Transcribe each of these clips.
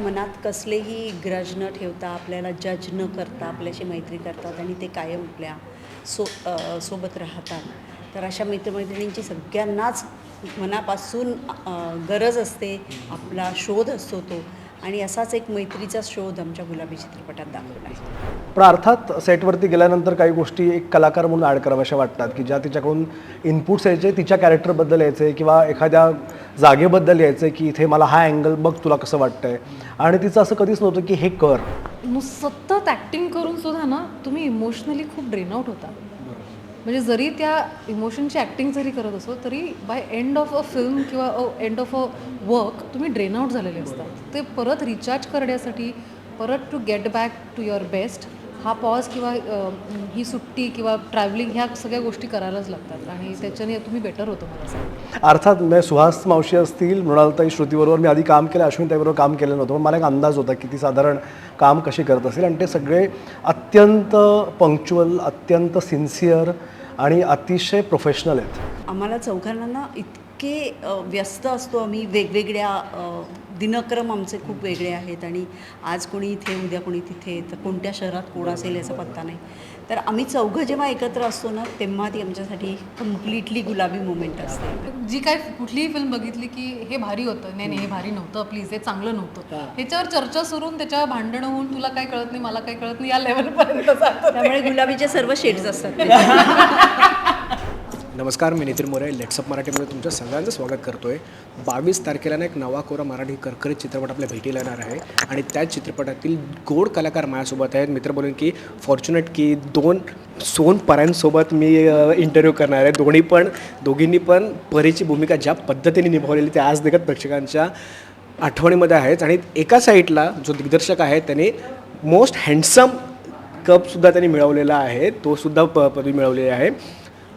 मनात कसलेही ग्रज न ठेवता, आपल्याला जज न करता आपल्याशी मैत्री करतात आणि ते कायम आपल्या सोबत राहतात. तर अशा मित्रमैत्रिणींची सगळ्यांनाच मनापासून गरज असते. आपला शोध असतो तो, आणि असाच एक मैत्रीचा शोध आमच्या गुलाबी चित्रपटात दाखवला आहे. पण अर्थात सेटवरती गेल्यानंतर काही गोष्टी एक कलाकार म्हणून ॲड कराव्याशा वाटतात की ज्या तिच्याकडून इनपुट्स यायचे, तिच्या कॅरेक्टरबद्दल यायचे किंवा एखाद्या जागेबद्दल यायचे की इथे मला हा अँगल बघ, तुला कसं वाटतंय. आणि तिचं असं कधीच नव्हतं की हे कर. सतत ॲक्टिंग करून सुद्धा ना तुम्ही इमोशनली खूप ड्रेन आउट होता. म्हणजे जरी त्या इमोशनची ॲक्टिंग जरी करत असो तरी by end of a film किंवा एंड ऑफ अ वर्क तुम्ही ड्रेन आउट झालेले असतात. ते परत रिचार्ज करण्यासाठी, परत to get back to your best, हा पॉज किंवा ही सुट्टी किंवा ट्रॅव्हलिंग ह्या सगळ्या गोष्टी करायलाच लागतात आणि त्याच्याने तुम्ही बेटर होतो मला असं. अर्थात मी सुहास मावशी असतील, मृणालताई, श्रुतीबरोबर मी आधी काम केलं, अश्विनीताईबरोबर काम केलं नव्हतं, पण मला एक अंदाज होता की ती साधारण काम कशी करत असेल. आणि ते सगळे अत्यंत पंक्च्युअल, अत्यंत सिन्सिअर आणि अतिशय प्रोफेशनल आहेत. आम्हाला चौघांना ना इतके व्यस्त असतो आम्ही, वेगवेगळ्या दिनक्रम आमचे खूप वेगळे आहेत आणि आज कोणी इथे, उद्या कोणी तिथे, तर कोणत्या शहरात कोण असेल याचा पत्ता नाही. तर आम्ही चौघं जेव्हा एकत्र असतो ना, तेव्हा ती आमच्यासाठी कम्प्लिटली गुलाबी मोमेंट असते. जी काय कुठलीही फिल्म बघितली की हे भारी होतं, नाही हे भारी नव्हतं, प्लीज हे चांगलं नव्हतं, ह्याच्यावर चर्चा सुरून त्याच्यावर भांडणं होऊन तुला काय कळत नाही, मला काय कळत नाही, या लेवलपर्यंत जातं. त्यामुळे गुलाबीचे सर्व शेड्स असतात. नमस्कार, मी नितीन मोरे. लेट्सअप मराठीमध्ये तुमचं सगळ्यांचं स्वागत करतो आहे. 22 तारखेला ना एक नवा कोरा मराठी करकरीत चित्रपट आपल्या भेटीला येणार आहे आणि त्याच चित्रपटातील गोड कलाकार माझ्यासोबत आहेत. मित्र बोलून की फॉर्च्युनेट की 2 सोन परांसोबत मी इंटरव्ह्यू करणार आहे. दोघींनी पण परीची भूमिका ज्या पद्धतीने निभावलेली ते आज देखत प्रेक्षकांच्या आठवणीमध्ये आहेत. आणि एका साईडला जो दिग्दर्शक आहे त्याने मोस्ट हँडसम कपसुद्धा त्यांनी मिळवलेला आहे, तोसुद्धा पदवी मिळवलेली आहे.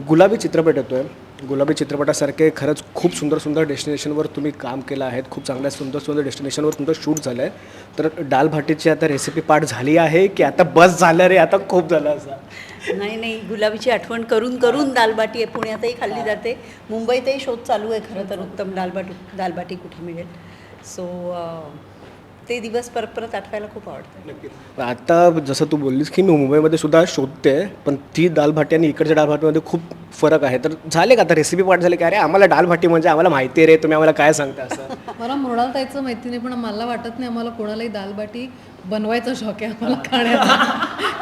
गुलाबी चित्रपट येतो आहे. गुलाबी चित्रपटासारखे खरंच खूप सुंदर सुंदर डेस्टिनेशनवर तुम्ही काम केलं आहे. खूप चांगल्या सुंदर सुंदर डेस्टिनेशनवर तुमचं शूट झालं आहे. तर दाल भाटीची आता रेसिपी पाठ झाली आहे की आता बस झालं रे, आता खूप झालं असं? नाही, गुलाबीची आठवण करून करून दालबाटी आहे. पुण्यातही खाल्ली जाते, मुंबईतही शोध चालू आहे खरं तर, उत्तम दालबाटी कुठे मिळेल. सो ते दिवस परत परत आठवायला खूप आवडतं. नक्कीच. आता जसं तू बोललीस की मी मुंबईमध्ये सुद्धा शोधते, पण ती दाल भाटी आणि इकडच्या दाल भाटीमध्ये खूप फरक आहे. तर झाले का आता रेसिपी पाठ झाले की अरे आम्हाला दाल भाटी म्हणजे आम्हाला माहिती आहे रे, तुम्ही आम्हाला काय सांगता असं? मला मृणालताईचं माहिती नाही, पण मला वाटत नाही आम्हाला कोणालाही दालबाटी बनवायचा शौक आहे. आम्हाला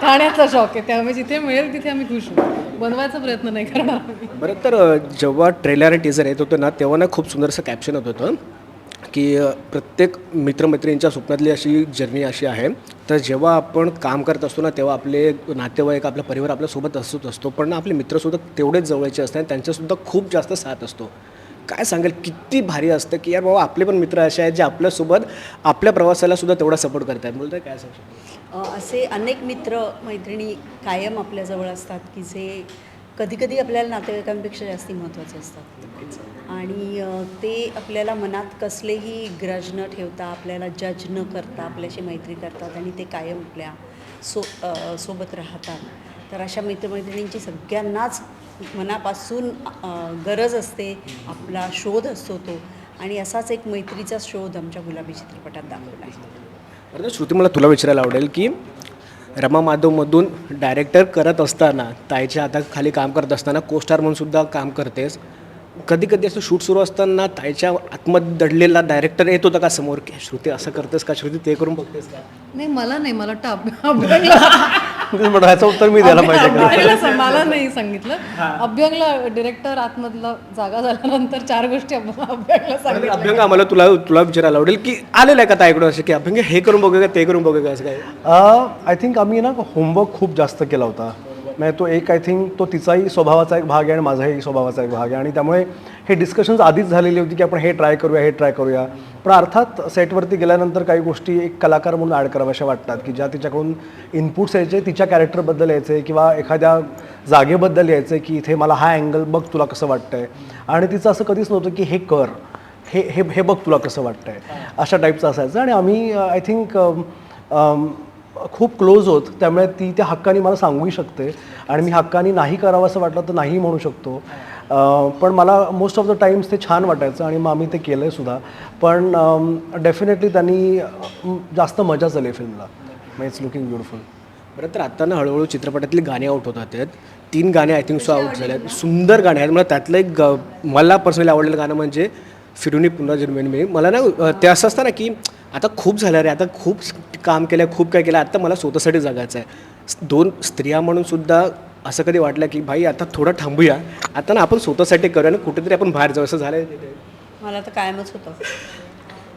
खाण्याचा शौक आहे, त्यामुळे जिथे मिळेल तिथे आम्ही खुश होऊ. बनवायचा प्रयत्न नाही करणार आम्ही. बरं, तर जेव्हा ट्रेलर आणि टीजर येत होतं ना, तेव्हा ना खूप सुंदरसं कॅप्शन होत होतं की प्रत्येक मित्रमैत्रिणींच्या स्वप्नातली अशी जर्नी अशी आहे. तर जेव्हा आपण काम करत असतो ना, तेव्हा आपले नातेवाईक, आपला परिवार आपल्यासोबत असतो, पण आपले मित्रसुद्धा तेवढेच जवळचे असतात आणि त्यांच्यासुद्धा खूप जास्त साथ असतो. काय सांगेल, किती भारी असतं की यार बाबा आपले पण मित्र असे आहेत जे आपल्यासोबत आपल्या प्रवासाला सुद्धा तेवढा सपोर्ट करतात. बोलतोय काय सांगू? असे अनेक मित्र मैत्रिणी कायम आपल्याजवळ असतात की जे कधीकधी आपल्याला नातेवाईकांपेक्षा जास्ती महत्त्वाचे असतात. आणि ते आपल्याला मनात कसलेही ग्रज न ठेवता, आपल्याला जज न करता आपल्याशी मैत्री करतात आणि ते कायम आपल्या सोबत राहतात. तर अशा मित्रमैत्रिणींची सगळ्यांनाच मनापासून गरज असते. आपला शोध असतो तो, आणि असाच एक मैत्रीचा शोध आमच्या गुलाबी चित्रपटात दाखवला आहे. बरं, श्रुती, मला तुला विचारायला आवडेल की रमा माधवमधून डायरेक्टर करत असताना, ताईच्या हाताखाली काम करत असताना कोस्टार म्हणून सुद्धा काम करतेस. कधी कधी असं शूट सुरू असताना ताईच्या आतमध्ये दडलेला डायरेक्टर येत होता का समोर की श्रुती असं करतेस का, श्रुती ते करून बघतेस का? नाही, मला नाही, मला ह्याचं उत्तर मी द्यायला पाहिजे. मला नाही सांगितलं. अभ्यंगला डिरेक्टर आतमधला जागा झाल्यानंतर 4 गोष्टी अभ्यंगला सांगितलं. अभ्यंग, आम्हाला तुला विचारायला आवडेल की आलेलं आहे का ताईकडून असं की अभ्यंग हे करून बघूया का, ते करून बघूया का, असं काय? आय थिंक आम्ही ना होमवर्क खूप जास्त केला होता. म्हणजे तो एक, आय थिंक तो तिचाही स्वभावाचा एक भाग आहे आणि माझाही स्वभावाचा एक भाग आहे. आणि त्यामुळे हे डिस्कशन्स आधीच झालेली होती की आपण हे ट्राय करूया. पण अर्थात सेटवरती गेल्यानंतर काही गोष्टी एक कलाकार म्हणून ॲड कराव्याशा वाटतात की ज्या तिच्याकडून इनपुट्स यायचे, तिच्या कॅरेक्टरबद्दल यायचे किंवा एखाद्या जागेबद्दल यायचे की इथे मला हा अँगल बघ, तुला कसं वाटतंय. आणि तिचं असं कधीच नव्हतं की हे कर, हे बघ तुला कसं वाटतंय, अशा टाईपचं असायचं. आणि आम्ही आय थिंक खूप क्लोज होत, त्यामुळे ती त्या हक्काने मला सांगूही शकते आणि मी हक्काने नाही करावं असं वाटलं तर नाही म्हणू शकतो. पण मला मोस्ट ऑफ द टाइम्स ते छान वाटायचं आणि मग आम्ही ते केलं आहे सुद्धा. पण डेफिनेटली त्यांनी जास्त मजा झाली फिल्मला. मग इट्स लुकिंग ब्युटिफुल. बरं, तर आता ना हळूहळू चित्रपटातली गाणी आउट होतात आहेत. 3 गाणे आय थिंक सो आउट झाले आहेत. सुंदर गाणे आहेत. मला त्यातलं एक मला पर्सनली आवडलेलं गाणं म्हणजे फिरुनी पुन्हा जन्मेन मी. मला ना ते असं असतं ना की आता खूप झालं रे, आता खूप काम केलं, खूप काय केलं, आता मला स्वतःसाठी जगायचं आहे. 2 स्त्रिया म्हणून सुद्धा असं कधी वाटलं की भाई आता थोडं थांबूया, आता ना आपण स्वतःसाठी करूया आणि कुठेतरी आपण बाहेर जाऊ, असं झालं तिथे? मला तर कायमच होतं.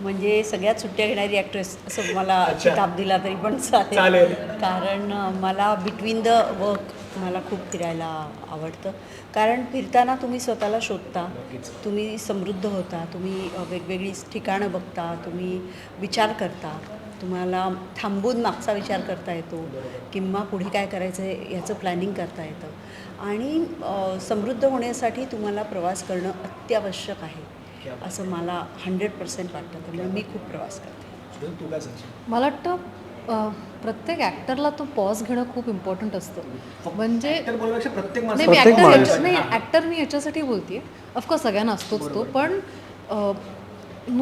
म्हणजे सगळ्यात सुट्ट्या घेणारी ॲक्ट्रेस असं मला किताब दिला तरी पण चालेल. कारण मला बिटवीन द वर्क मला खूप फिरायला आवडतं. कारण फिरताना तुम्ही स्वतःला शोधता, तुम्ही समृद्ध होता, तुम्ही वेगवेगळी ठिकाणं बघता, तुम्ही विचार करता, तुम्हाला थांबून मागचा विचार करता येतो किंवा पुढे काय करायचं आहे याचं प्लॅनिंग करता येतं. आणि समृद्ध होण्यासाठी तुम्हाला प्रवास करणं अत्यावश्यक आहे असं मला 100% वाटतं. त्यामुळे मी खूप प्रवास करते. मला वाटतं प्रत्येक ॲक्टरला तो पॉज घेणं खूप इम्पॉर्टंट असतं. म्हणजे नाही, मी ॲक्टर नाही, ॲक्टर मी याच्यासाठी बोलते. ऑफकोर्स सगळ्यांना असतोच तो, पण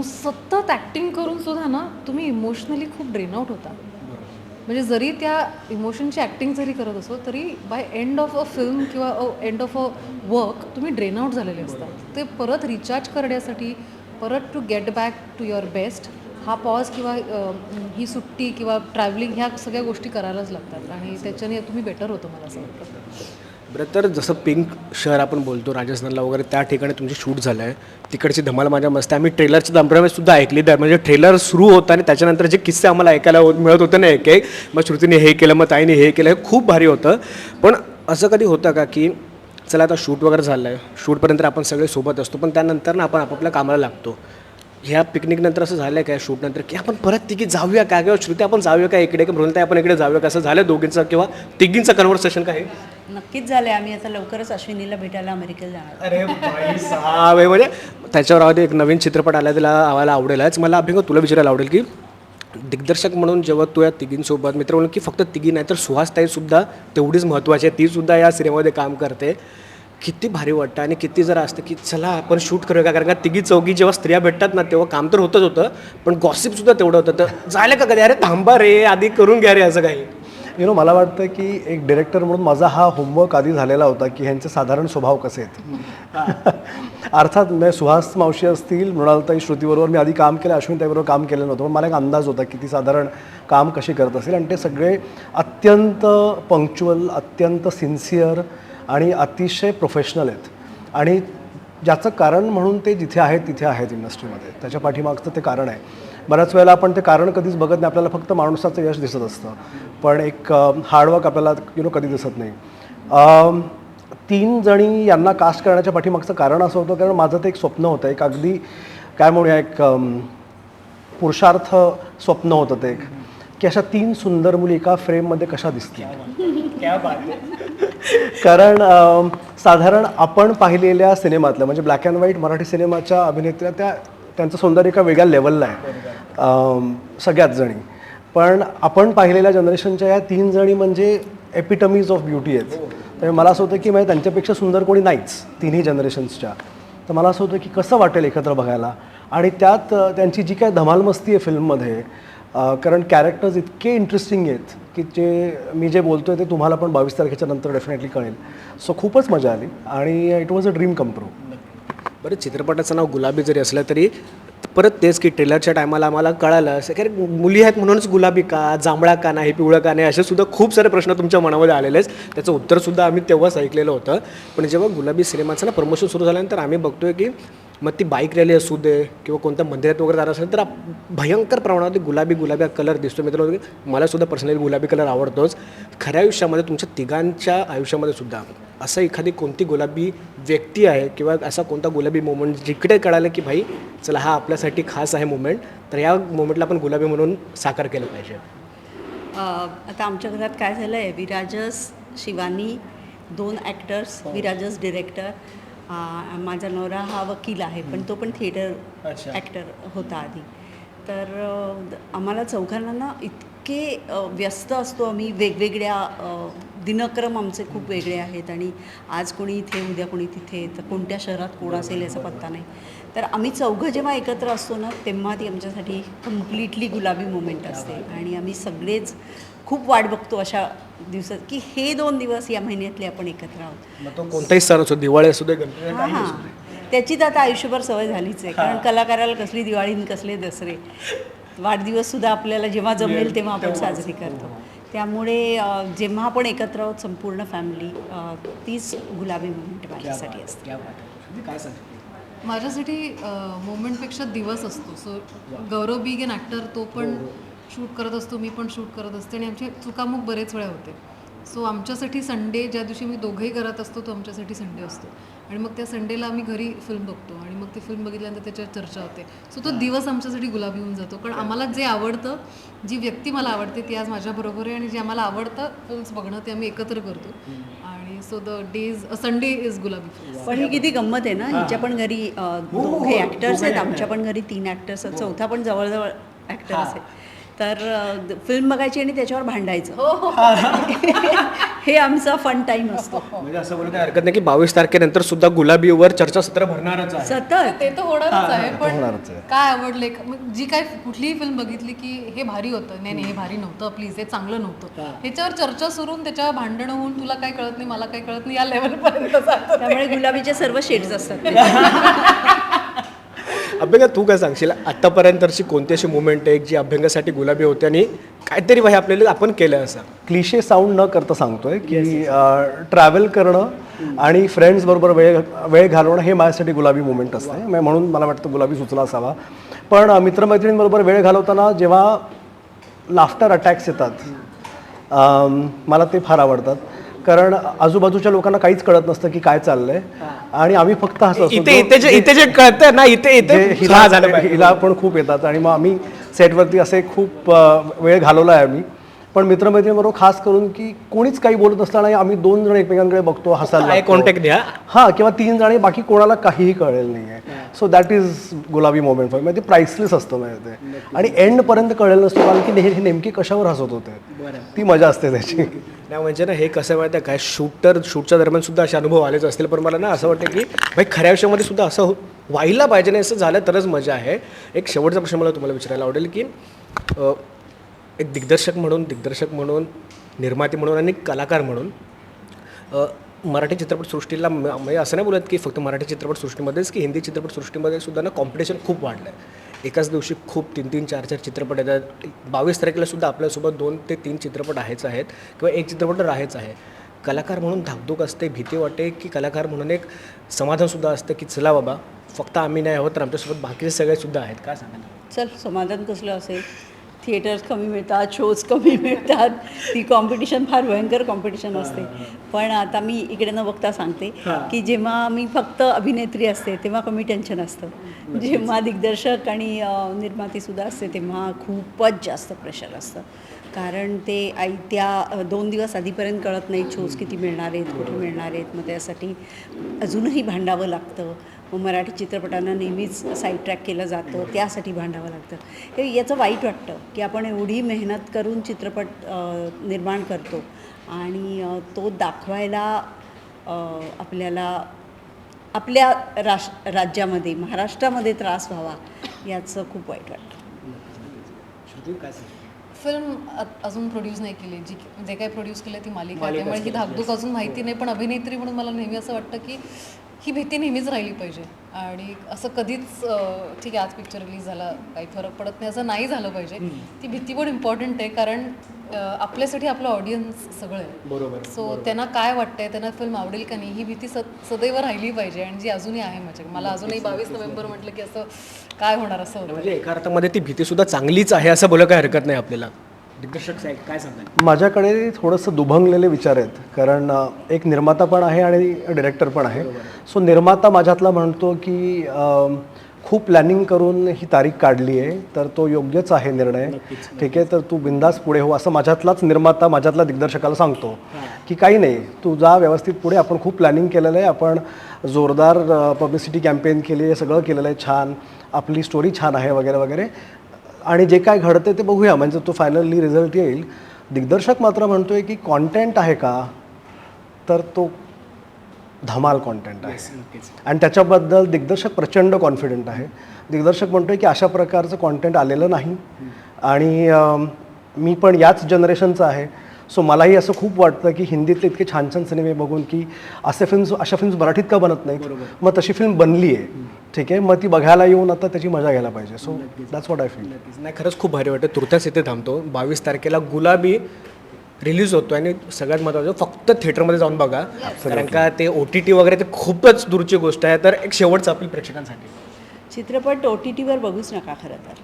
सतत ॲक्टिंग करून सुद्धा ना तुम्ही इमोशनली खूप ड्रेन आउट होता. म्हणजे जरी त्या इमोशनची ॲक्टिंग जरी करत असो तरी by end of a film किंवा एंड ऑफ अ वर्क तुम्ही ड्रेन आउट झालेले असतात. ते परत रिचार्ज करण्यासाठी, परत to get back to your best, हा पॉज किंवा ही सुट्टी किंवा ट्रॅव्हलिंग ह्या सगळ्या गोष्टी करायलाच लागतात आणि त्याच्याने तुम्ही बेटर होतो, मला असं वाटतं. बरं, तर जसं पिंक शहर आपण बोलतो राजस्थानला वगैरे, त्या ठिकाणी तुमची शूट झालं आहे. तिकडची धमाल माझ्या मस्त आहे. आम्ही ट्रेलरची दमरामध्ये सुद्धा ऐकली आहे. म्हणजे ट्रेलर सुरू होता आणि त्याच्यानंतर जे किस्से आम्हाला ऐकायला मिळत होते ना, एक मग श्रुतीने हे केलं, मग ताईने हे केलं, हे खूप भारी होतं. पण असं कधी होतं का की चला आता शूट वगैरे झालं आहे, शूटपर्यंत आपण सगळे सोबत असतो, पण त्यानंतर ना आपण आपापल्या कामाला लागतो. ह्या पिकनिकनंतर असं झालं आहे काय, शूटनंतर, की आपण परत तिघी जाऊया का, किंवा श्रुती आपण जाऊया का इकडे, किंवा मृणालताई आपण इकडे जाऊया का, असं झालं दोघींचं किंवा तिघींचं कन्व्हर्सेशन काय? नक्कीच झालं आहे. आम्ही आता लवकरच अश्विनीला भेटायला अमेरिकेला जाणार. अरे भाई साहब, म्हणजे त्याच्यावर आधी एक नवीन चित्रपट आला, त्याला आम्हाला आवडेलच. मला अभिनव तुला विचारायला आवडेल की दिग्दर्शक म्हणून जेव्हा तू या तिघींसोबत, मित्र म्हणून की फक्त तिघी नाही तर सुहासताईसुद्धा तेवढीच महत्त्वाची आहे, तीसुद्धा या सिनेमामध्ये काम करते, किती भारी वाटतं. आणि किती जरा असतं की चला आपण शूट करूया का, कारण का तिघी चौघी जेव्हा स्त्रिया भेटतात ना तेव्हा काम तर होतच होतं, पण गॉसिपसुद्धा तेवढं होतं. तर झालं का कधी, अरे थांबा रे, आधी करून घ्या रे, असं काही? मला वाटतं की एक डिरेक्टर म्हणून माझा हा होमवर्क आधी झालेला होता की ह्यांचे साधारण स्वभाव कसे आहेत. अर्थात मी सुहास मावशी असतील, मृणालताई, श्रुतीबरोबर मी आधी काम केलं, अश्विनताईबरोबर काम केलं नव्हतं, पण मला एक अंदाज होता की ती साधारण काम कशी करत असेल. आणि ते सगळे अत्यंत पंक्च्युअल, अत्यंत सिन्सिअर आणि अतिशय प्रोफेशनल आहेत. आणि ज्याचं कारण म्हणून ते जिथे आहेत तिथे आहेत इंडस्ट्रीमध्ये, त्याच्या पाठीमागचं ते कारण आहे. बऱ्याच वेळेला आपण ते कारण कधीच बघत नाही, आपल्याला फक्त माणसाचं यश दिसत असतं, पण एक हार्डवर्क आपल्याला कधी दिसत नाही. 3 जणी यांना कास्ट करण्याच्या पाठीमागचं कारण असं होतं, कारण माझं ते एक स्वप्न होतं, एक अगदी काय म्हणूया एक पुरुषार्थ स्वप्न होतं ते, एक की अशा 3 सुंदर मुली एका फ्रेममध्ये कशा दिसतील. कारण साधारण आपण पाहिलेल्या सिनेमातल्या म्हणजे ब्लॅक अँड व्हाईट मराठी सिनेमाच्या अभिनेत्या त्यांचं सौंदर्य एका वेगळ्या लेवलला आहे सगळ्याच जणी. पण आपण पाहिलेल्या जनरेशनच्या या 3 जणी म्हणजे एपिटमीज ऑफ ब्युटी आहेत. तर मला असं होतं की म्हणजे त्यांच्यापेक्षा सुंदर कोणी नाहीच तिन्ही जनरेशन्सच्या. तर मला असं होतं की कसं वाटेल एकत्र बघायला. आणि त्यात त्यांची जी काय धमालमस्ती आहे फिल्ममध्ये, कारण कॅरेक्टर्स इतके इंटरेस्टिंग आहेत की मी जे बोलतो आहे ते तुम्हाला पण 22 तारखेच्या नंतर डेफिनेटली कळेल. सो खूपच मजा आली आणि it was a dream come true. बरं, चित्रपटाचं नाव गुलाबी जरी असलं तरी परत तेच की ट्रेलरच्या टायमाला आम्हाला कळालं असं की मुली आहेत म्हणूनच गुलाबी का, जांभळा का नाही, पिवळं का नाही, असे सुद्धा खूप सारे प्रश्न तुमच्या मनामध्ये आलेलेच. त्याचं उत्तरसुद्धा आम्ही तेव्हाच ऐकलेलं होतं. पण जेव्हा गुलाबी सिनेमाचं प्रमोशन सुरू झाल्यानंतर आम्ही बघतोय की मग ती बाईक रॅली असू दे किंवा कोणत्या मंदिरात वगैरे जात असेल तर भयंकर प्रमाणात गुलाबी कलर दिसतो. मित्रांनो, मला सुद्धा पर्सनली गुलाबी कलर आवडतोच. खऱ्या आयुष्यामध्ये तुमच्या तिघांच्या आयुष्यामध्ये सुद्धा असं एखादी कोणती गुलाबी व्यक्ती आहे किंवा असा कोणता गुलाबी मोमेंट जिकडे कळालं की भाई चला हा आपल्यासाठी खास आहे मोमेंट, तर या मोमेंटला आपण गुलाबी म्हणून साकार केलं पाहिजे? आता आमच्या घरात काय झालं आहे, विराजस, शिवानी 2 ॲक्टर्स, विराजस डिरेक्टर, माझा नवरा हा वकील आहे पण तो पण थिएटर ॲक्टर होता आधी. तर आम्हाला चौघांना ना इतके व्यस्त असतो आम्ही, वेगवेगळ्या दिनक्रम आमचे खूप वेगळे आहेत आणि आज कोणी इथे उद्या कोणी तिथे, तर कोणत्या शहरात कोण असेल याचा पत्ता नाही. तर आम्ही चौघं जेव्हा एकत्र असतो ना तेव्हा ती आमच्यासाठी कम्प्लिटली गुलाबी मोमेंट असते आणि आम्ही सगळेच खूप वाट बघतो अशा दिवसात की हे 2 दिवस या महिन्यातले आपण एकत्र आहोत. मग तो कोणताही सण असो, दिवाळी असू दे, गणपती हां हां, त्याची तर आता आयुष्यभर सवय झालीच आहे. कारण कलाकाराला कसली दिवाळी आणि कसले दसरे, वाढदिवससुद्धा आपल्याला जेव्हा जमेल तेव्हा आपण साजरी करतो. त्यामुळे जेव्हा आपण एकत्र आहोत संपूर्ण फॅमिली, तीच गुलाबी मोमेंट माझ्यासाठी असते. काय सांगते? माझ्यासाठी मोमेंटपेक्षा दिवस असतो. सो गौरव बिग एन ॲक्टर, तो पण शूट करत असतो, मी पण शूट करत असते आणि आमचे चुकामुक बरेच वेळा होते. सो आमच्यासाठी संडे, ज्या दिवशी मी दोघंही घरात असतो तो आमच्यासाठी संडे असतो आणि मग त्या संडेला आम्ही घरी फिल्म बघतो आणि मग ती फिल्म बघितल्यानंतर त्याच्यावर चर्चा होते. सो तो दिवस आमच्यासाठी गुलाबी होऊन जातो, कारण आम्हाला जे आवडतं, जी व्यक्ती मला आवडते ती आज माझ्याबरोबर आहे आणि जे आम्हाला आवडतं फिल्म्स बघणं ते आम्ही एकत्र करतो आणि so the days Sunday is गुलाबी. पण ही किती गंमत आहे ना, हिच्या पण घरी दोघे ॲक्टर्स आहेत, आमच्या पण घरी 3 ॲक्टर्स आहेत, चौथा पण जवळजवळ ॲक्टर्स आहे. तर फिल्म बघायची आणि त्याच्यावर भांडायचं, हे आमचा फन टाईम असतो. म्हणजे असं बोलत हरकत नाही की 22 तारखेनंतर सुद्धा गुलाबीवर चर्चासत्र भरणारच आहे. सतत ते तर होणारच आहे, पण होणारच आहे. काय आवडले, जी काय कुठलीही फिल्म बघितली की हे भारी होतं, नाही हे भारी नव्हतं, प्लीज हे चांगलं नव्हतं, ह्याच्यावर चर्चा सुरू होऊन त्याच्यावर भांडणं होऊन तुला काय कळत नाही, मला काय कळत नाही, या लेवलपर्यंत जातं. त्यामुळे गुलाबीचे सर्व शेड्स असतात. अभ्यंगा, तू काय सांगशील आत्तापर्यंतची कोणती अशी मुवमेंट आहे जी अभ्यंगासाठी गुलाबी होते आणि काहीतरी भाई आपल्याला आपण केलं असं? क्लिशे साऊंड न करता सांगतोय की ट्रॅव्हल करणं आणि फ्रेंड्सबरोबर वेळ घालवणं हे माझ्यासाठी गुलाबी मुवमेंट असते. म्हणून मला वाटतं गुलाबी सुचला असावा. पण मित्रमैत्रिणींबरोबर वेळ घालवताना जेव्हा लाफ्टर अटॅक्स येतात, मला ते फार आवडतात, कारण आजूबाजूच्या लोकांना काहीच कळत नसतं की काय चाललंय आणि आम्ही फक्त हसत इथे जे कळतं ना, हिला पण खूप येतात आणि मग आम्ही सेटवरती असे खूप वेळ घालवला आहे आम्ही. पण मित्रमैत्रिणीबरोबर खास करून की कोणीच काही बोलत नसताना आम्ही 2 जण एकमेकांकडे बघतो, हसायला लागतो. कॉन्टॅक्ट द्या. हां, किंवा 3 जण, बाकी कोणाला काहीही कळेल नाही आहे. सो दॅट इज गुलाबी मोमेंट फॉर म्हणजे ते प्राइसलेस असतं म्हणजे ते, आणि एंडपर्यंत कळेल नसतं कारण की हे नेमके कशावर हसत होते, ती मजा असते त्याची. नाही म्हणजे ना, हे कसं माहिती आहे काय, शूटच्या दरम्यान सुद्धा असे अनुभव आलेच असतील, पण मला ना असं वाटतं की भाई खऱ्या आयुष्यामध्ये सुद्धा असं व्हायला पाहिजे नाही, असं झालं तरच मजा आहे. एक शेवटचा प्रश्न मला तुम्हाला विचारायला आवडेल की एक दिग्दर्शक म्हणून निर्माती म्हणून आणि कलाकार म्हणून मराठी चित्रपटसृष्टीला म्हणजे असं नाही बोलत की फक्त मराठी चित्रपटसृष्टीमध्येच, की हिंदी चित्रपटसृष्टीमध्ये सुद्धा ना कॉम्पिटिशन खूप वाढलं आहे. एकाच दिवशी खूप 3-3, 4-4 चित्रपट येतात. 22 तारखेला सुद्धा आपल्यासोबत 2 ते 3 चित्रपट आहेच आहेत किंवा एक चित्रपट तर आहेच आहे. कलाकार म्हणून धाकधूक असते, भीती वाटते, की कलाकार म्हणून एक समाधानसुद्धा असतं की चला बाबा, फक्त आम्ही नाही आहोत तर आमच्यासोबत बाकीचे सगळेसुद्धा आहेत. काय सांगाल? चल, समाधान कसलं असेल, थिएटर्स कमी मिळतात, शोज कमी मिळतात, ती कॉम्पिटिशन फार भयंकर कॉम्पिटिशन असते. पण आता मी इकडे न बघता सांगते की जेव्हा मी फक्त अभिनेत्री असते तेव्हा कमी टेन्शन असतं, जेव्हा दिग्दर्शक आणि निर्मातीसुद्धा असते तेव्हा खूपच जास्त प्रेशर असतं. कारण ते त्या 2 दिवस आधीपर्यंत कळत नाही शोज किती मिळणार आहेत, कुठे मिळणार आहेत, मग त्यासाठी अजूनही भांडावं लागतं. मग मराठी चित्रपटांना नेहमीच साईड ट्रॅक केलं जातं, त्यासाठी भांडावं लागतं. हे याचं वाईट वाटतं की आपण एवढी मेहनत करून चित्रपट निर्माण करतो आणि तो दाखवायला आपल्याला आपल्या राज्यामध्ये, महाराष्ट्रामध्ये त्रास व्हावा, याचं खूप वाईट वाटतं. फिल्म अजून प्रोड्यूस नाही केली, जे काही प्रोड्यूस केलं ती मालिका, त्यामुळे ही धाकधूक अजून माहिती नाही. पण अभिनेत्री म्हणून मला नेहमी असं वाटतं की ही भीती नेहमीच राहिली पाहिजे आणि असं कधीच ठीक आहे आज पिक्चर रिलीज झाला काही फरक पडत नाही असं नाही झालं पाहिजे. ती भीती पण इम्पॉर्टंट आहे, कारण आपल्यासाठी आपलं ऑडियन्स सगळं आहे. बरोबर. सो त्यांना काय वाटतंय, त्यांना फिल्म आवडेल का नाही, ही भीती सदैव राहिली पाहिजे आणि जी अजूनही आहे माझ्या. मला अजूनही 22 नोव्हेंबर म्हटलं की असं काय होणार असं होतं. म्हणजे एका अर्थामध्ये ती भीतीसुद्धा चांगलीच आहे असं बोलायला काय हरकत नाही आपल्याला. दिग्दर्शक साहेब काय सांगतात? माझ्याकडे थोडंसं दुभंगलेले विचार आहेत, कारण एक निर्माता पण आहे आणि डिरेक्टर पण आहे. सो निर्माता माझ्यातला म्हणतो की खूप प्लॅनिंग करून ही तारीख काढली आहे तर तो योग्यच आहे निर्णय, ठीक आहे, तर तू बिंदास पुढे हो, असं माझ्यातलाच निर्माता माझ्यातला दिग्दर्शकाला सांगतो की काही नाही, तू जा व्यवस्थित पुढे, आपण खूप प्लॅनिंग केलेलं आहे, आपण जोरदार पब्लिसिटी कॅम्पेन केली आहे, सगळं केलेलं आहे छान, आपली स्टोरी छान आहे वगैरे वगैरे, आणि जे काय घडतं ते बघूया, म्हणजे तो फायनली रिझल्ट येईल. दिग्दर्शक मात्र म्हणतोय की कॉन्टेंट आहे का, तर तो धमाल कॉन्टेंट आहे. नक्कीच. आणि त्याच्याबद्दल दिग्दर्शक प्रचंड कॉन्फिडंट आहे. दिग्दर्शक म्हणतोय की अशा प्रकारचं कॉन्टेंट आलेलं नाही. आणि मी पण याच जनरेशनचा आहे, सो मलाही असं खूप वाटतं की हिंदीतले इतके छान छान सिनेमे बघून की अशा फिल्म्स मराठीत का बनत नाहीत. मग तशी फिल्म बनली आहे, ठीक आहे, मग ती बघायला येऊन आता त्याची मजा घ्यायला पाहिजे. So that's what I feel. नाही, खरंच खूप भारी वाटतं. तुर्तास इथे थांबतो. 22 तारखेला गुलाबी रिलीज होतो आणि सगळ्यात महत्त्वाचं फक्त थिएटरमध्ये जाऊन बघा, कारण का ते OTT वगैरे ते खूपच दूरची गोष्ट आहे. तर एक शेवटचं अपील प्रेक्षकांसाठी. चित्रपट OTTवर बघूच नका खरं तर.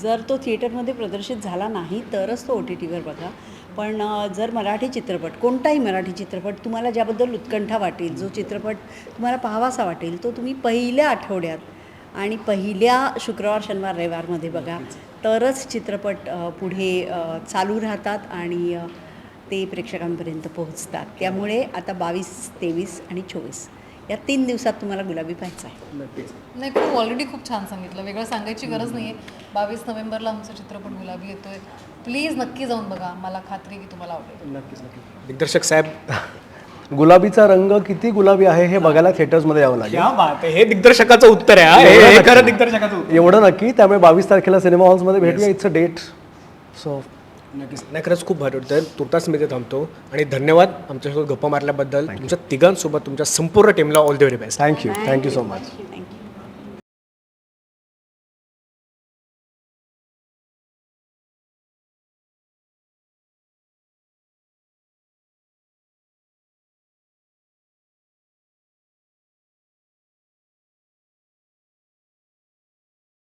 जर तो थिएटरमध्ये प्रदर्शित झाला नाही तरच तो OTTवर बघा. पण जर मराठी चित्रपट, कोणताही मराठी चित्रपट तुम्हाला ज्याबद्दल उत्कंठा वाटेल, जो चित्रपट तुम्हाला पाहावासा वाटेल, तो तुम्ही पहिल्या आठवड्यात आणि पहिल्या शुक्रवार, शनिवार, रविवारमध्ये बघा. तरच चित्रपट पुढे चालू राहतात आणि ते प्रेक्षकांपर्यंत पोहोचतात. त्यामुळे आता 22, 23 आणि 24 या 3 दिवसात तुम्हाला गुलाबी पाहायचा आहे. नाही, खूप ऑलरेडी खूप छान सांगितलं, वेगळं सांगायची गरज नाही आहे. 22 नोव्हेंबरला आमचा चित्रपट गुलाबी येतोय. प्लीज नक्की जाऊन बघा, मला खात्री की तुम्हाला आवडेल. नक्कीच. दिग्दर्शक साहेब, गुलाबीचा रंग किती गुलाबी आहे हे बघायला थिएटर्समध्ये यावं लागेल. क्या बात आहे. हे दिग्दर्शकाचं उत्तर आहे. हे खरं दिग्दर्शकाचं उत्तर. एवढं नक्की. त्यामुळे 22 तारखेला सिनेमा हॉल्समध्ये भेटूया. It's a date. सो नक्कीच. नाही, खरंच खूप भारी वाटतं. तुर्तास मी इथे थांबतो आणि धन्यवाद आमच्यासोबत गप्पा मारल्याबद्दल. तुमच्या तिघांसोबत, तुमच्या संपूर्ण टीमला all the very best. Thank you so much. Thank you.